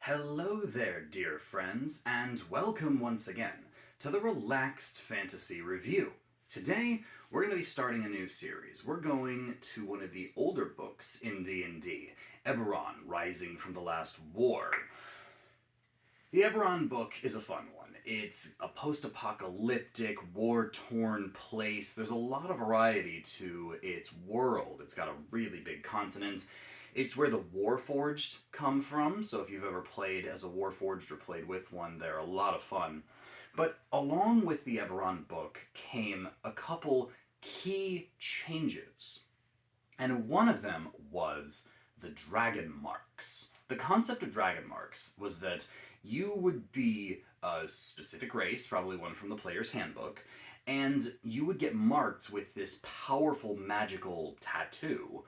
Hello there, dear friends, and welcome once again to the Relaxed Fantasy Review. Today, we're going to be starting a new series. We're going to one of the older books in D&D, Eberron, Rising from the Last War. The Eberron book is a fun one. It's a post-apocalyptic, war-torn place. There's a lot of variety to its world. It's got a really big continent. It's where the Warforged come from, so if you've ever played as a Warforged or played with one, they're a lot of fun. But along with the Eberron book came a couple key changes. And one of them was the Dragonmarks. The concept of Dragonmarks was that you would be a specific race, probably one from the player's handbook, and you would get marked with this powerful magical tattoo.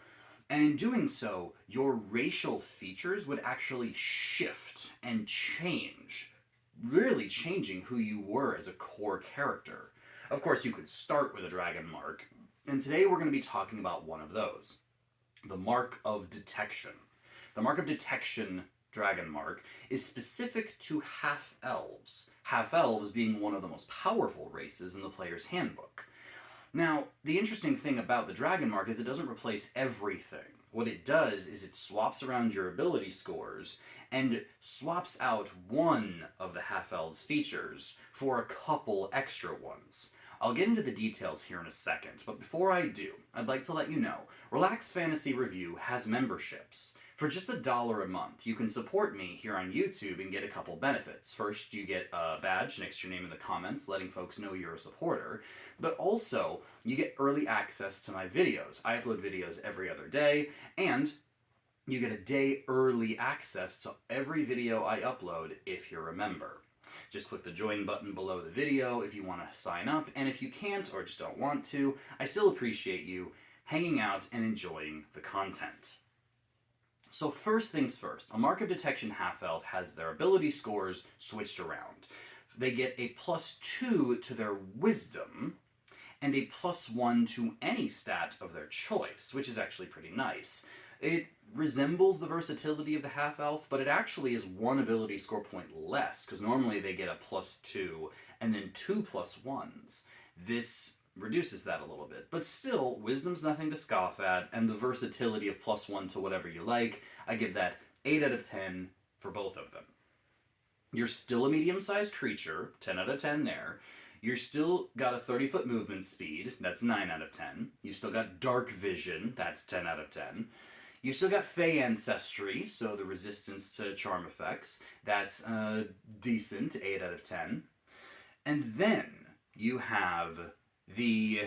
And in doing so, your racial features would actually shift and change, really changing who you were as a core character. Of course, you could start with a dragon mark, and today we're going to be talking about one of those, the Mark of Detection. The Mark of Detection dragon mark is specific to half-elves, half-elves being one of the most powerful races in the player's handbook. Now, the interesting thing about the dragon mark is it doesn't replace everything. What it does is it swaps around your ability scores and swaps out one of the half-elves features for a couple extra ones. I'll get into the details here in a second, but before I do, I'd like to let you know, Relaxed Fantasy Review has memberships. For just $1 a month, you can support me here on YouTube and get a couple benefits. First, you get a badge next to your name in the comments, letting folks know you're a supporter. But also, you get early access to my videos. I upload videos every other day, and you get a day early access to every video I upload if you're a member. Just click the join button below the video if you want to sign up, and if you can't or just don't want to, I still appreciate you hanging out and enjoying the content. So first things first, a Mark of Detection half-elf has their ability scores switched around. They get a +2 to their wisdom, and a +1 to any stat of their choice, which is actually pretty nice. It resembles the versatility of the half-elf, but it actually is one ability score point less, because normally they get a +2 and then 2 +1s. This reduces that a little bit. But still, wisdom's nothing to scoff at, and the versatility of +1 to whatever you like, I give that 8 out of 10 for both of them. You're still a medium-sized creature, 10 out of 10 there. You're still got a 30-foot movement speed, that's 9 out of 10. You've still got dark vision, that's 10 out of 10. You've still got Fey ancestry, so the resistance to charm effects, that's decent, 8 out of 10. And then you have the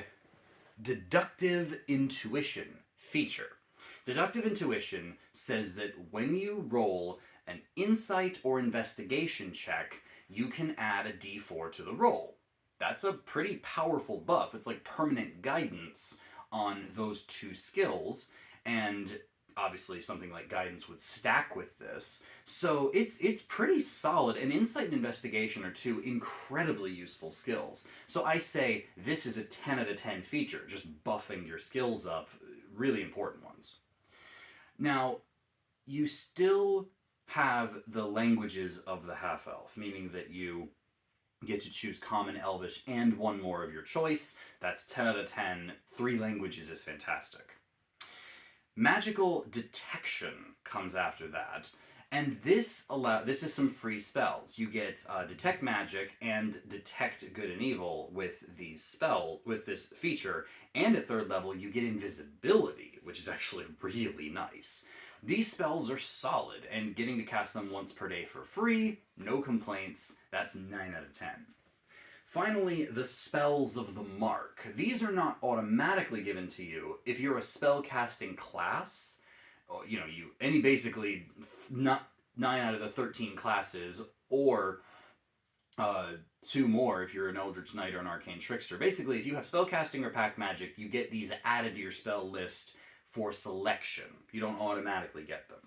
deductive intuition feature. Deductive intuition says that when you roll an insight or investigation check, you can add a d4 to the roll. That's a pretty powerful buff. It's like permanent guidance on those two skills, and obviously something like guidance would stack with this. So it's pretty solid, and insight and investigation are two incredibly useful skills. So I say this is a 10 out of 10 feature, just buffing your skills up, really important ones. Now, you still have the languages of the half-elf, meaning that you get to choose Common, Elvish, and one more of your choice. That's 10 out of 10. 3 languages is fantastic. Magical Detection comes after that, and this is some free spells. You get Detect Magic and Detect Good and Evil with this feature, and at 3rd level you get Invisibility, which is actually really nice. These spells are solid, and getting to cast them once per day for free, no complaints, that's 9 out of 10. Finally, the spells of the mark. These are not automatically given to you. If you're a spell-casting class, basically not 9 out of the 13 classes, or 2 more if you're an Eldritch Knight or an Arcane Trickster. Basically, if you have spellcasting or pack magic, you get these added to your spell list for selection. You don't automatically get them.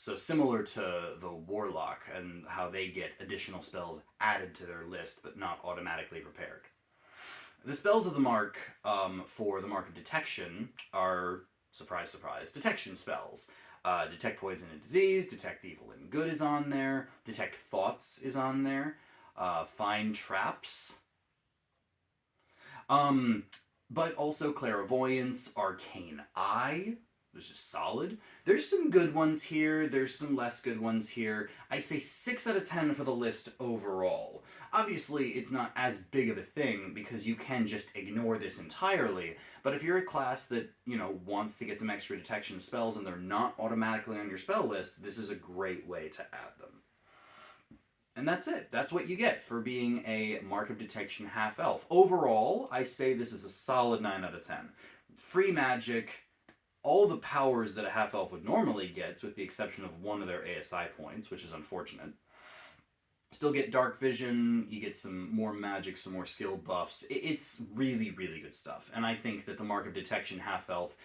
So similar to the Warlock and how they get additional spells added to their list but not automatically prepared. The spells of the Mark for the Mark of Detection are, surprise, surprise, detection spells. Detect poison and disease, detect evil and good is on there, detect thoughts is on there, find traps. But also clairvoyance, arcane eye, which is solid. There's some good ones here, there's some less good ones here. I say 6 out of 10 for the list overall. Obviously, it's not as big of a thing because you can just ignore this entirely, but if you're a class that, wants to get some extra detection spells and they're not automatically on your spell list, this is a great way to add them. And that's it. That's what you get for being a Mark of Detection half-elf. Overall, I say this is a solid 9 out of 10. Free magic, all the powers that a half-elf would normally get, with the exception of one of their ASI points, which is unfortunate. Still get dark vision, you get some more magic, some more skill buffs. It's really, really good stuff. And I think that the Mark of Detection half-elf,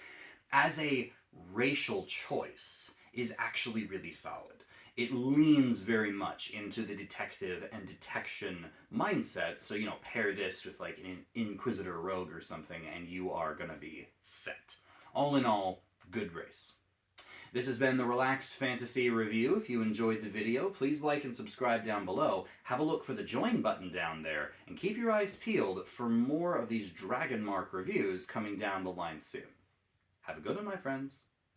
as a racial choice, is actually really solid. It leans very much into the detective and detection mindset, so, pair this with like an Inquisitor Rogue or something, and you are gonna be set. All in all, good race. This has been the Relaxed Fantasy Review. If you enjoyed the video, please like and subscribe down below. Have a look for the join button down there, and keep your eyes peeled for more of these Dragonmark reviews coming down the line soon. Have a good one, my friends.